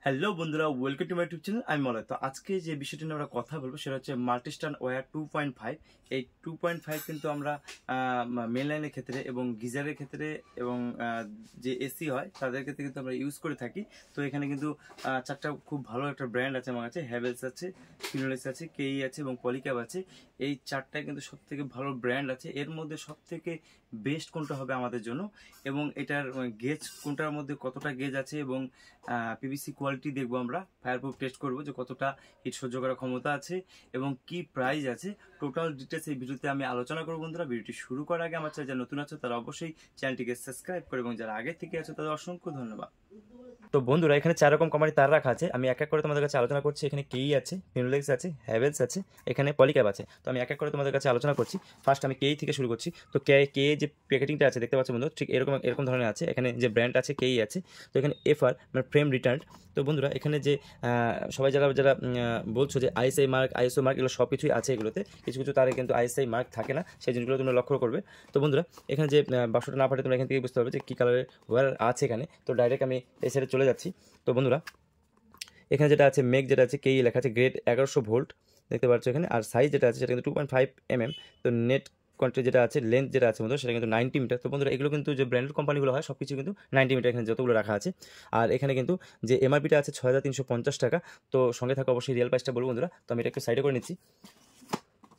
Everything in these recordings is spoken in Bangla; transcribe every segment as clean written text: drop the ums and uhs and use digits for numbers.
হ্যালো বন্ধুরা, welcome to my YouTube channel. আমি মলয়। তো আজকে যে বিষয়টি নিয়ে আমরা কথা বলবো সেটা হচ্ছে মাল্টিস্টান ওয়্যার 2.5। এই 2.5 কিন্তু আমরা মেন লাইনের ক্ষেত্রে এবং গিজারের ক্ষেত্রে এবং যে এসি হয় তাদের ক্ষেত্রে কিন্তু আমরা ইউজ করে থাকি। তো এখানে কিন্তু চারটা খুব ভালো একটা ব্র্যান্ড আছে আমার কাছে। হ্যাভেলস আছে, ফিনোলেক্স আছে, কেই আছে এবং পলিক্যাব আছে। এই চারটায় কিন্তু সব থেকে ভালো ব্র্যান্ড আছে। এর মধ্যে সব থেকে বেস্ট কোনটা হবে আমাদের জন্য এবং এটার গেজ কোনটার মধ্যে কতটা গেজ আছে এবং পিভিসি কোয়ালিটি দেখবো, আমরা ফায়ারপ্রুফ টেস্ট করবো যে কতটা হিট সহ্য করার ক্ষমতা আছে এবং কি প্রাইস আছে। টোটাল ডিটেলস এই ভিডিওতে আমি আলোচনা করবো। বন্ধুরা, ভিডিওটি শুরু করার আগে আমার চ্যানেল যারা নতুন আছে তারা অবশ্যই চ্যানেলটিকে সাবস্ক্রাইব করে এবং যারা আগে থেকে আছে তাদের অসংখ্য ধন্যবাদ। তো বন্ধুরা, এখানে 4 রকম কোম্পানি তার রাখা আছে। আমি এক এক করে তোমাদের কাছে আলোচনা করছি। এখানে কেই আছে, ফিনোলেক্স আছে, হ্যাভেলস আছে, এখানে পলিক্যাব আছে। তো আমি এক এক করে তোমাদের কাছে আলোচনা করছি। ফার্স্ট আমি কেই থেকে শুরু করছি। তো কে যে প্যাকেটিংটা আছে দেখতে পাচ্ছ বন্ধু, ঠিক এরকম এরকম ধরনের আছে। এখানে যে ব্র্যান্ড আছে কেই আছে। তো এখানে এফআর মানে ফ্রেম রিটার্ন। তো বন্ধুরা, এখানে যে সবাই যারা যারা বলছো যে আইএসআই মার্ক, আইএসও মার্ক, এগুলো সব কিছুই আছে এগুলোতে। কিছু কিছু তারে কিন্তু আইএসআই মার্ক থাকে না, সেই জিনিসগুলো তোমরা লক্ষ্য করবে। তো বন্ধুরা, এখানে যে বাক্সটা না ফাটে তোমরা এখান থেকে বুঝতে পারবে যে কী কালারের ওয়্যার আছে এখানে। তো ডাইরেক্ট আমি এই সাইডে চলে যাচ্ছি। তো বন্ধুরা, এখানে যেটা আছে মেক, যেটা আছে কেই লেখা আছে, গ্রেড 1100 ভোল্ট দেখতে পাচ্ছ এখানে। আর সাইজ যেটা আছে সেটা কিন্তু 2.5 mm। তো নেট কোয়ান্টিটি যেটা আছে, লেন্থ যেটা আছে বন্ধুরা, সেটা কিন্তু 90 মিটার। তো বন্ধুরা, এগুলো কিন্তু যে ব্র্যান্ডেড কোম্পানিগুলো হয় সব কিছু কিন্তু 90 মিটার এখানে যতগুলো রাখা আছে। আর এখানে কিন্তু যে এমআরপিটা আছে 6350 টাকা। তো সঙ্গে থাকা অবশ্যই রিয়েল প্রাইসটা বলবো বন্ধুরা। তো আমি এটা একটু সাইডে করে নিচ্ছি।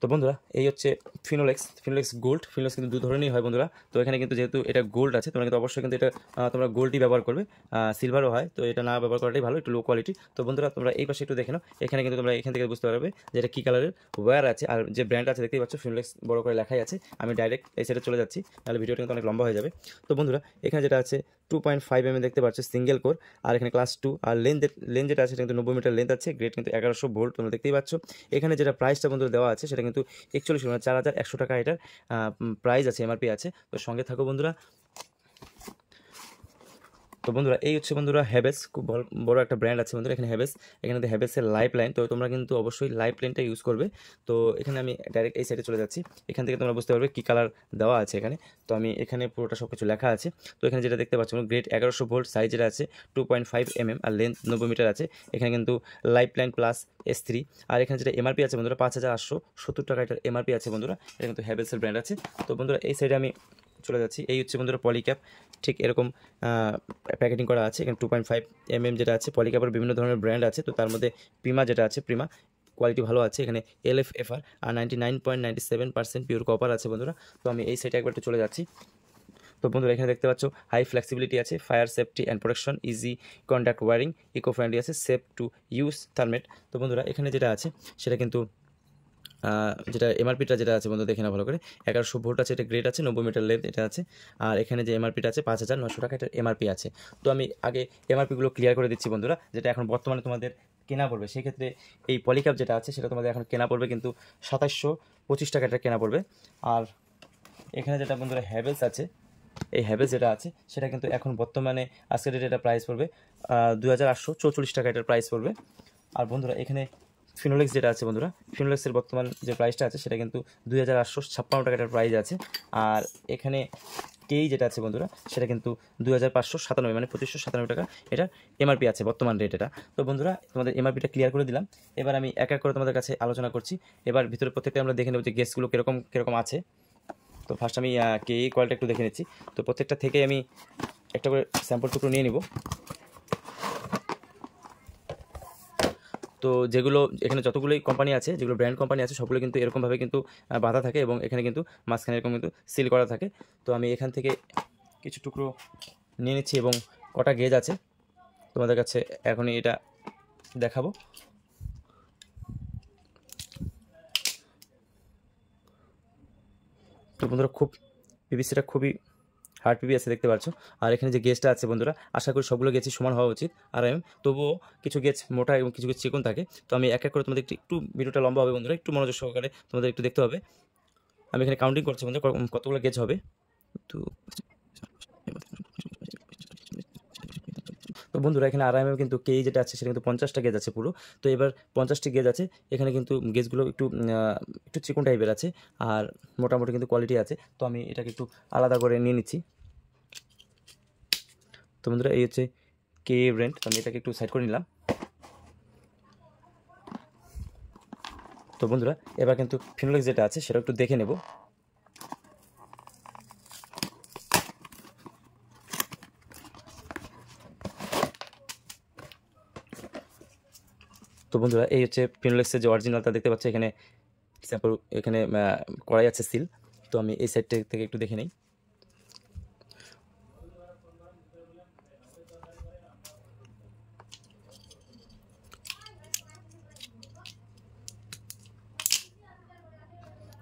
তো বন্ধুরা, এই হচ্ছে ফিনোলেক্স গোল্ড। ফিনোলেক্স কিন্তু দু ধরনেরই হয় বন্ধুরা। তো এখানে কিন্তু যেহেতু এটা গোল্ড আছে, তোমরা কিন্তু অবশ্যই কিন্তু এটা তোমরা গোল্ডই ব্যবহার করবে। সিলভারও হয়, তো এটা না ব্যবহার করাটাই ভালো, একটু লো কোয়ালিটি। তো বন্ধুরা, তোমরা এই পাশে একটু দেখে নাও। এখানে কিন্তু তোমরা এখান থেকে বুঝতে পারবে যে এটা কী কালারের ওয়্যার আছে। আর যে ব্র্যান্ড আছে দেখতেই পাচ্ছ, ফিনোলেক্স বড় করে লেখাই আছে। আমি ডাইরেক্ট এই সাইডে চলে যাচ্ছি, তাহলে ভিডিওটা কিন্তু অনেক লম্বা হয়ে যাবে। তো বন্ধুরা, এখানে যেটা আছে 2.5 mm দেখতে পাচ্ছ, সিঙ্গেল কোর। আর এখানে ক্লাস 2। আর লেন্থ যেটা আছে সেটা কিন্তু 90 মিটার লেন্থ আছে। গ্রেড কিন্তু 1100 ভোল্ট তোমরা দেখতেই পাচ্ছ। এখানে যেটা প্রাইসটা বন্ধুরা দেওয়া আছে সেটা কিন্তু 41 মানে 4100 টাকা এটার প্রাইস আছে, এমআরপি আছে। তো সঙ্গে থাকো বন্ধুরা। তো বন্ধুরা, এই হচ্ছে বন্ধুরা হ্যাভেলস, খুব বড় একটা ব্র্যান্ড আছে বন্ধুরা। এখানে এখানে হ্যাভেলসের লাইফ লাইন। তো তোমরা কিন্তু অবশ্যই লাইফ লাইনটা ইউজ করবে। তো এখানে আমি ডাইরেক্ট এই সাইডে চলে যাচ্ছি। এখান থেকে তোমরা বুঝতে পারবে কী কালার দেওয়া আছে এখানে। তো আমি এখানে পুরোটা সব কিছু লেখা আছে। তো এখানে যেটা দেখতে পাচ্ছ গ্রেড 1100 ভোল্ট, সাইজ যেটা আছে 2.5 mm আর লেন্থ 90 মিটার আছে। এখানে কিন্তু লাইফ লাইন প্লাস S3। আর এখানে যেটা এমআরপি আছে বন্ধুরা 5870 টাকা এটার এমআরপি আছে বন্ধুরা। এটা কিন্তু হ্যাভেলসের ব্র্যান্ড আছে। তো বন্ধুরা, এই সাইডে আমি চলে যাচ্ছি। এই হচ্ছে বন্ধুরা পলিক্যাপ, ঠিক এরকম প্যাকেটিং করা আছে। এখানে 2.5 mm যেটা আছে। পলিক্যাপের বিভিন্ন ধরনের ব্র্যান্ড আছে। তো তার মধ্যে প্রিমা যেটা আছে, প্রিমা কোয়ালিটি ভালো আছে। এখানে LFFR আর 99.97% পিওর কপার আছে বন্ধুরা। তো আমি এই সাইডে একবার একটু চলে যাচ্ছি। তো বন্ধুরা, এখানে দেখতে পাচ্ছ হাই ফ্লেক্সিবিলিটি আছে, fire safety and protection, easy contact wiring, eco friendly আছে, সেফ টু ইউজ থার্মেট। তো বন্ধুরা, এখানে যেটা আছে সেটা কিন্তু যেটা এমআরপিটা যেটা আছে বন্ধু দেখে না ভালো করে, 1100 ভোল্ট আছে, এটা গ্রেড আছে, 90 মিটার লেন্থ এটা আছে। আর এখানে যে এমআরপিটা আছে 5900 টাকা এটা এমআরপি আছে। তো আমি আগে এমআরপিগুলো ক্লিয়ার করে দিচ্ছি বন্ধুরা, যেটা এখন বর্তমানে তোমাদের কেনা পড়বে। সেক্ষেত্রে এই পলিক্যাপ যেটা আছে সেটা তোমাদের এখন কেনা পড়বে কিন্তু 2725 টাকা এটা কেনা পড়বে। আর এখানে যেটা বন্ধুরা হ্যাভেলস আছে, এই হ্যাভেলস যেটা আছে সেটা কিন্তু এখন বর্তমানে আজকের ডেটে এটা প্রাইস পড়বে 2844 টাকা এটার প্রাইস পড়বে। আর বন্ধুরা, এখানে ফিনোলেক্স যেটা আছে বন্ধুরা, ফিনোলেক্সের বর্তমান যে প্রাইসটা আছে সেটা কিন্তু 2856 টাকা এটার প্রাইস আছে। আর এখানে কেই যেটা আছে বন্ধুরা সেটা কিন্তু 2597 মানে 2597 টাকা এটার এমআরপি আছে বর্তমান রেট এটা। তো বন্ধুরা, তোমাদের এমআরপিটা ক্লিয়ার করে দিলাম। এবার আমি এক এক করে তোমাদের কাছে আলোচনা করছি। এবার ভিতরে প্রত্যেকটা আমরা দেখে নেব যে গেসগুলো কীরকম কীরকম আছে। তো ফার্স্ট আমি কেই কোয়ালিটি একটু দেখে নিচ্ছি। তো প্রত্যেকটা থেকে আমি একটা করে স্যাম্পল টুকরো নিয়ে নিব। তো যেগুলো এখানে যতগুলোই কোম্পানি আছে, যেগুলো ব্র্যান্ড কোম্পানি আছে, সবগুলো কিন্তু এরকমভাবে কিন্তু বাঁধা থাকে এবং এখানে কিন্তু মাঝখানে এরকম কিন্তু সিল করা থাকে। তো আমি এখান থেকে কিছু টুকরো নিয়ে নিচ্ছি এবং কটা গেজ আছে তোমাদের কাছে এখনই এটা দেখাবো। তো বন্ধুরা, পিভিসিটা খুবই হার্ড পিভি আছে দেখতে পাচ্ছ। আর এখানে যে গেজটা আছে বন্ধুরা, আশা করি সবগুলো গেজই সমান হওয়া উচিত। আর তবুও কিছু গেজ মোটা এবং কিছু গেজ চিকন থাকে। তো আমি এক এক করে তোমাদের একটু ভিডিওটা লম্বা হবে বন্ধুরা, একটু মনোযোগ সহকারে তোমাদের একটু দেখতে হবে। আমি এখানে কাউন্টিং করছি বন্ধুরা কতগুলো গেজ হবে। তো বন্ধুরা, এখানে আরআইএমএম কিন্তু কেই যেটা আছে সেটা কিন্তু 50টা গেজ আছে পুরো। তো এবার 50টি গেজ আছে। এখানে কিন্তু গেজগুলো একটু একটু চিকন টাইপের আছে আর মোটামুটি কিন্তু কোয়ালিটি আছে। তো আমি এটাকে একটু আলাদা করে নিয়ে নিচ্ছি। তো বন্ধুরা, এই হচ্ছে কে ব্র্যান্ড, তো আমি এটাকে একটু সাইড করে নিলাম। তো বন্ধুরা এবার কিন্তু ফিনোলেক্স যেটা আছে সেটা একটু দেখে নেব। তো বন্ধুরা এই হচ্ছে ফিনোলেক্সের যে অরিজিনালটা দেখতে পাচ্ছ, এখানে স্যাম্পল, এখানে করাই আছে সিল। তো আমি এই সাইড থেকে একটু দেখে নিই।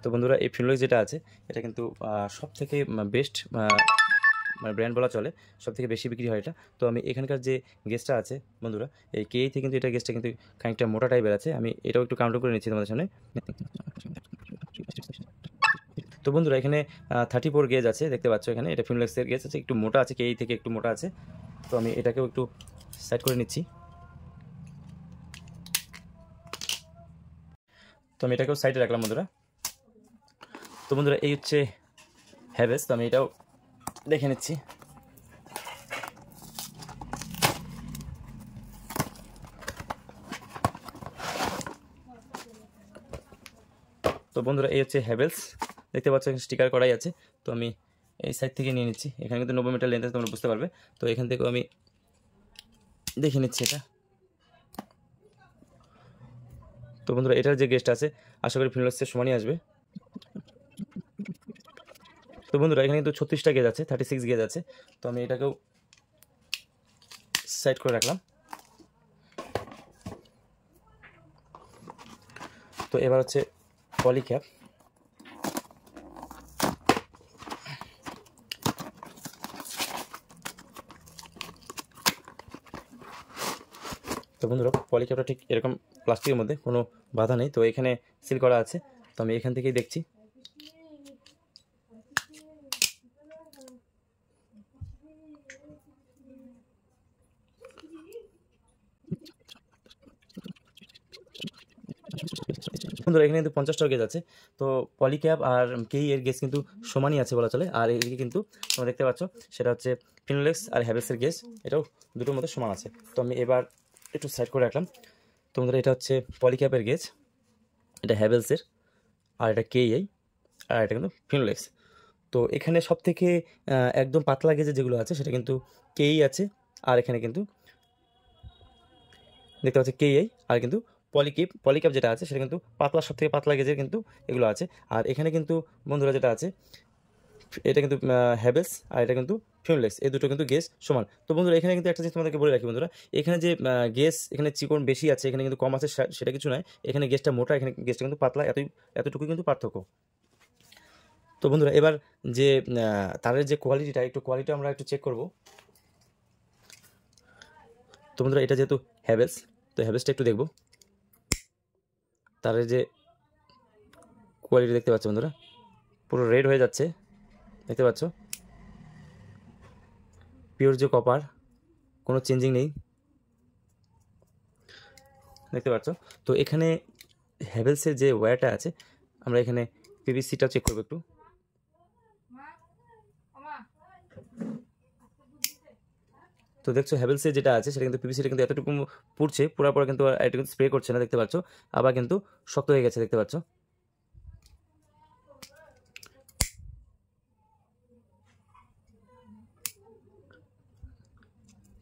তো বন্ধুরা এই ফিনোলেক্স যেটা আছে এটা কিন্তু সব থেকে বেস্ট মানে ব্র্যান্ড বলা চলে, সব থেকে বেশি বিক্রি হয় এটা। তো আমি এখানকার যে গেজটা আছে বন্ধুরা, এই কেই থেকে কিন্তু এটা গেজটা কিন্তু খানিকটা মোটা টাইপের আছে। আমি এটাও একটু কাউন্ট করে নিচ্ছি তোমাদের সামনে। তো বন্ধুরা এখানে 34 গেজ আছে দেখতে পাচ্ছ, এখানে এটা ফিনোলেক্সের গেজ আছে, একটু মোটা আছে, কেই থেকে একটু মোটা আছে। তো আমি এটাকেও একটু সাইড করে নিচ্ছি। তো আমি এটাকেও সাইডে রাখলাম বন্ধুরা। তো বন্ধুরা এই হচ্ছে হ্যাভেলস, তো আমি এটাও দেখে নিচ্ছি। তো বন্ধুরা এই হচ্ছে হ্যাভেলস, দেখতে পাচ্ছ এখানে স্টিকার করাই আছে। তো আমি এই সাইড থেকে নিয়ে নিচ্ছি, এখানে কিন্তু 90 মিটার লেন্থ আছে, তোমরা বুঝতে পারবে। তো এখান থেকেও আমি দেখে নিচ্ছি এটা। তো বন্ধুরা এটার যে গেস্ট আছে আশা করি ফিনোলেক্সের সমানই আসবে। তো বন্ধুরা এখানে কিন্তু 36টা গেজ আছে, 36 গেজ আছে। তো আমি এটাকেও সাইড করে রাখলাম। তো এবার হচ্ছে পলিক্যাপ। তো বন্ধুরা পলিক্যাপটা ঠিক এরকম প্লাস্টিকের মধ্যে, কোনো বাধা নেই। তো এখানে সিল করা আছে, তো আমি এখান থেকেই দেখছি। বন্ধুরা এখানে কিন্তু 50টা গেজ আছে। তো পলিক্যাপ আর কেই এর গেজ কিন্তু সমানই আছে বলা চলে। আর এদিকে কিন্তু তোমরা দেখতে পাচ্ছ সেটা হচ্ছে ফিনোলেক্স আর হ্যাভেলসের গেজ, এটাও দুটোর মধ্যে সমান আছে। তো আমি এবার একটু সাইড করে রাখলাম। তো বন্ধুরা এটা হচ্ছে পলিক্যাপের গেজ, এটা হ্যাভেলসের, আর এটা কেই, আর এটা কিন্তু ফিনোলেক্স। তো এখানে সব থেকে একদম পাতলা গেজে যেগুলো আছে সেটা কিন্তু কেই আছে, আর এখানে কিন্তু দেখতে পাচ্ছি কেই, আর কিন্তু পলিক্যাপ যেটা আছে সেটা কিন্তু পাতলা, সব থেকে পাতলা গেজের কিন্তু এগুলো আছে। আর এখানে কিন্তু বন্ধুরা যেটা আছে এটা কিন্তু হ্যাভেলস, আর এটা কিন্তু ফিনোলেক্স, এই দুটো কিন্তু গেজ সমান। তো বন্ধুরা এখানে কিন্তু একটা জিনিস তোমাদেরকে বলে রাখি বন্ধুরা, এখানে যে গেজ এখানে চিকন বেশি আছে, এখানে কিন্তু কম আছে সেটা কিছু নয়। এখানে গেজটা মোটা, এখানে গেজটা কিন্তু পাতলা, এতটুকু কিন্তু পার্থক্য। তো বন্ধুরা এবার যে তারের যে কোয়ালিটিটা, একটু কোয়ালিটি আমরা একটু চেক করব। তো বন্ধুরা এটা যেহেতু হ্যাভেলস, তো হ্যাভেলসটা একটু দেখব। তারের যে কোয়ালিটি দেখতে পাচ্ছ বন্ধুরা, পুরো রেড হয়ে যাচ্ছে, দেখতে পাচ্ছ, পিওর যে কপার, কোনো চেঞ্জিং নেই, দেখতে পাচ্ছ। তো এখানে হ্যাভেলসের যে ওয়্যারটা আছে, আমরা এখানে পিভিসিটা চেক করবো একটু। তো দেখছো হ্যাভেলসের যেটা আছে সেটা কিন্তু পিভিসিটা কিন্তু এতটুকু পুড়ছে, পুরার পর কিন্তু এটা কিন্তু স্প্রে করছে না, দেখতে পাচ্ছ, আবার কিন্তু শক্ত হয়ে গেছে, দেখতে পাচ্ছ।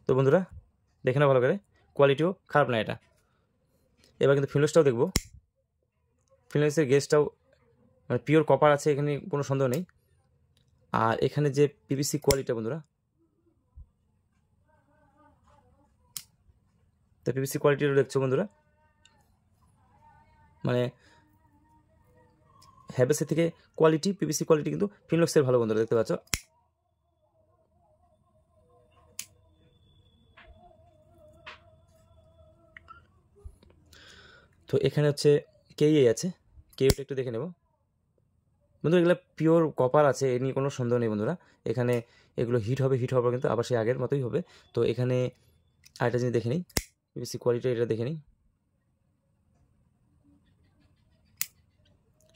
তো বন্ধুরা দেখে না ভালো করে, কোয়ালিটিও খারাপ না এটা। এবার কিন্তু ফিনোলেক্সটাও দেখবো। ফিনোলেক্সের গেজটাও মানে পিওর কপার আছে, এখানে কোনো সন্দেহ নেই। আর এখানে যে পিভিসি কোয়ালিটিটা বন্ধুরা, তো পিভিসি কোয়ালিটিটা দেখছো বন্ধুরা, মানে হ্যাভেলসের থেকে কোয়ালিটি, পিভিসি কোয়ালিটি কিন্তু ফিনোলেক্সের ভালো বন্ধুরা, দেখতে পাচ্ছ। তো এখানে হচ্ছে কেই আছে, কেইটা একটু দেখে নেব বন্ধুরা। এগুলো পিওর কপার আছে, এ নিয়ে কোনো সন্দেহ নেই বন্ধুরা। এখানে এগুলো হিট হবে, হিট হওয়ার কিন্তু আবার সেই আগের মতোই হবে। তো এখানে আরেকটা জিনিস দেখে নিই, পিভিসি কোয়ালিটি এটা দেখে নিই,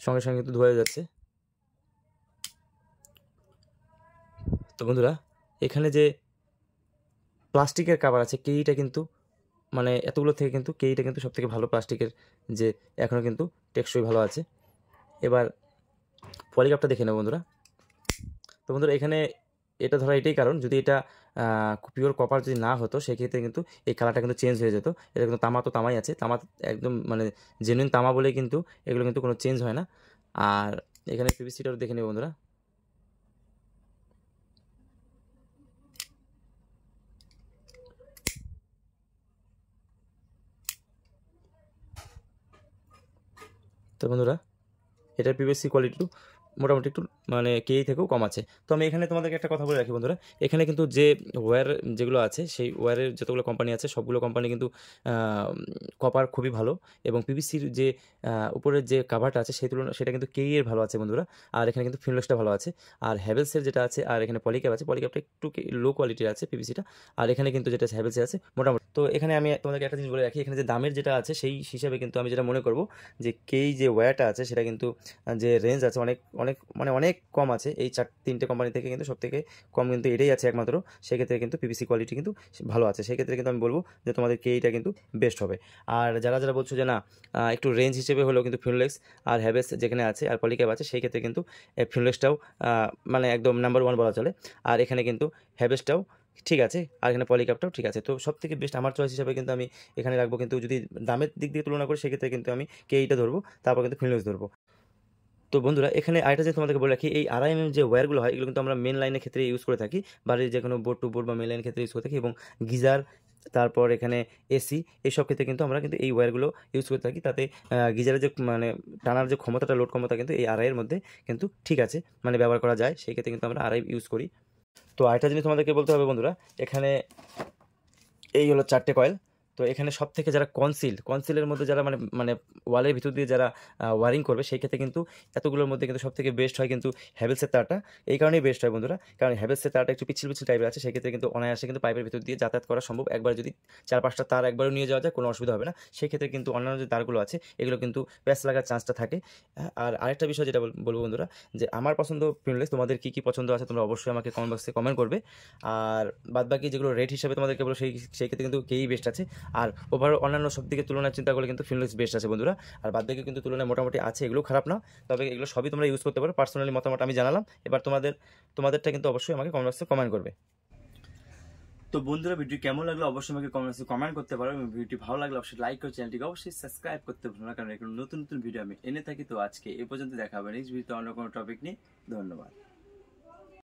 সঙ্গে সঙ্গে কিন্তু ধোয়া যাচ্ছে। তো বন্ধুরা এখানে যে প্লাস্টিকের কাভার আছে কেইটা কিন্তু মানে এতগুলো থেকে কিন্তু কেইটা কিন্তু সবথেকে ভালো প্লাস্টিকের, যে এখনও কিন্তু টেকসই ভালো আছে। এবার পলিকাপটা দেখে নেব বন্ধুরা। তো বন্ধুরা এখানে এটা ধরা এটাই কারণ, যদি এটা পিওর কপার যদি না হতো সেক্ষেত্রে কিন্তু এই কালারটা কিন্তু চেঞ্জ হয়ে যেত। এটা কিন্তু তামা তো তামাই আছে, তামা একদম মানে জেনুইন তামা বলে কিন্তু এগুলো কিন্তু কোনো চেঞ্জ হয় না। আর এখানে পিভিসিটাও দেখে নেব বন্ধুরা। তো বন্ধুরা এটার পিভিসি কোয়ালিটি মোটামুটি একটু মানে কেই থেকেও কম আছে। তো আমি এখানে তোমাদেরকে একটা কথা বলে রাখি বন্ধুরা, এখানে কিন্তু যে ওয়্যার যেগুলো আছে সেই ওয়্যারের যতগুলো কোম্পানি আছে সবগুলো কোম্পানি কিন্তু কপার খুবই ভালো, এবং পিভিসির যে উপরের যে কাভারটা আছে সেই তুলনায় সেটা কিন্তু কেই এর ভালো আছে বন্ধুরা। আর এখানে কিন্তু ফিনলেক্সটা ভালো আছে, আর হ্যাভেলসের যেটা আছে, আর এখানে পলিক্যাপ আছে, পলিক্যাপটা একটু লো কোয়ালিটির আছে পিভিসিটা, আর এখানে কিন্তু যেটা হ্যাভেলসে আছে মোটামুটি। তো এখানে আমি তোমাদেরকে একটা জিনিস বলে রাখি, এখানে যে দামের যেটা আছে সেই হিসাবে কিন্তু আমি যেটা মনে করবো যে কেই যে ওয়্যারটা আছে সেটা কিন্তু যে রেঞ্জ আছে অনেক অনেক মানে অনেক কম আছে। এই তিনটে কোম্পানি থেকে কিন্তু সবথেকে কম কিন্তু এটাই আছে একমাত্র। সেক্ষেত্রে কিন্তু পিভিসি কোয়ালিটি কিন্তু ভালো আছে, সেক্ষেত্রে কিন্তু আমি বলবো যে তোমাদেরকে এইটা কিন্তু বেস্ট হবে। আর যারা যারা বলছো যে না একটু রেঞ্জ হিসেবে হলেও কিন্তু ফিনলেক্স আর হ্যাভেলস যেখানে আছে আর পলিক্যাপ আছে সেই ক্ষেত্রে কিন্তু ফিনলেক্সটাও মানে একদম নাম্বার ওয়ান বলা চলে। আর এখানে কিন্তু হ্যাভেলসটাও ঠিক আছে, আর এখানে পলিক্যাপটাও ঠিক আছে। তো সব থেকে বেস্ট আমার চয়েস হিসাবে কিন্তু আমি এখানে রাখবো, কিন্তু যদি দামের দিক দিয়ে তুলনা করি সেক্ষেত্রে কিন্তু আমি কেইটা ধরবো, তারপর কিন্তু ফিনলেক্স ধরবো। তো বন্ধুরা এখানে আরেকটা যে তোমাদেরকে বলে রাখি, এই 2.5 mm যে ওয়্যারগুলো হয় এগুলো কিন্তু আমরা মেন লাইনের ক্ষেত্রে ইউজ করে থাকি, বাড়ির যে কোনো বোর্ড টু বোর্ড বা মেন লাইনের ক্ষেত্রে ইউজ করে থাকি, এবং গিজার তারপর এখানে এসি এইসব ক্ষেত্রে কিন্তু আমরা কিন্তু এই ওয়্যারগুলো ইউজ করে থাকি। তাতে গিজারের যে মানে টানার যে ক্ষমতাটা লোড ক্ষমতা কিন্তু এই 2.5 এর মধ্যে কিন্তু ঠিক আছে, মানে ব্যবহার করা যায়, সেই ক্ষেত্রে কিন্তু আমরা 2.5 ইউজ করি। তো আরেকটা জিনিস তোমাদেরকে বলতে হবে বন্ধুরা, এখানে এই হলো 4টে কয়েল। তো এখানে সব থেকে যারা কনসিলের মধ্যে যারা মানে মানে ওয়ালের ভিতর দিয়ে যারা ওয়ারিং করবে সেই ক্ষেত্রে কিন্তু এতগুলোর মধ্যে কিন্তু সব থেকে বেস্ট হয় কিন্তু হ্যাভেলসের তারটা। এই কারণেই বেস্ট হয় বন্ধুরা, কারণ হ্যাভেলসের তারটা একটু পিচ্ছিল পিচ্ছিল টাইপের আছে, সেক্ষেত্রে কিন্তু অনায়াসে কিন্তু পাইপের ভিতর দিয়ে যাতায়াত করা সম্ভব। একবার যদি 4-5টা তার একবারও নিয়ে যাওয়া যায় কোনো অসুবিধা হবে না। সেক্ষেত্রে কিন্তু অন্যান্য যে তারগুলো আছে এগুলো কিন্তু প্যাচ লাগার চান্সটা থাকে। আর আরেকটা বিষয় যেটা বলবো বন্ধুরা, যে আমার পছন্দ ফিনলেস, তোমাদের কী কী পছন্দ আছে তোমরা অবশ্যই আমাকে কমেন্ট বক্সে কমেন্ট করবে। আর বাদবাকি যেগুলো রেট হিসাবে তোমাদেরকে বলো সেই ক্ষেত্রে কিন্তু কেই বেস্ট আছে। আর ওভারঅল অন্যান্য সব দিকে তুলনায় চিন্তা করলে কিন্তু ফিনলেক্স বেস্ট আছে বন্ধুরা। আর বাদবাকি কিন্তু তুলনায় মোটামুটি আছে, এগুলো খারাপ না, তবে এগুলো সবই তোমরা ইউজ করতে পারো। পার্সোনালি মতামত আমি জানালাম, এবার তোমাদেরটা কিন্তু অবশ্যই আমাকে কমেন্ট বক্সে কমেন্ট করবে। তো বন্ধুরা ভিডিও কেমন লাগলো অবশ্যই আমাকে কমেন্ট করতে পারো, এবং ভিডিওটি ভালো লাগলে অবশ্যই লাইক করে চ্যানেলটিকে অবশ্যই সাবস্ক্রাইব করতে ভুলো না, কারণ এরকম নতুন নতুন ভিডিও আমি এনে থাকি। তো আজকে এই পর্যন্ত দেখা হবে নেক্সট ভিডিওতে অন্য কোনো টপিক নিয়ে। ধন্যবাদ।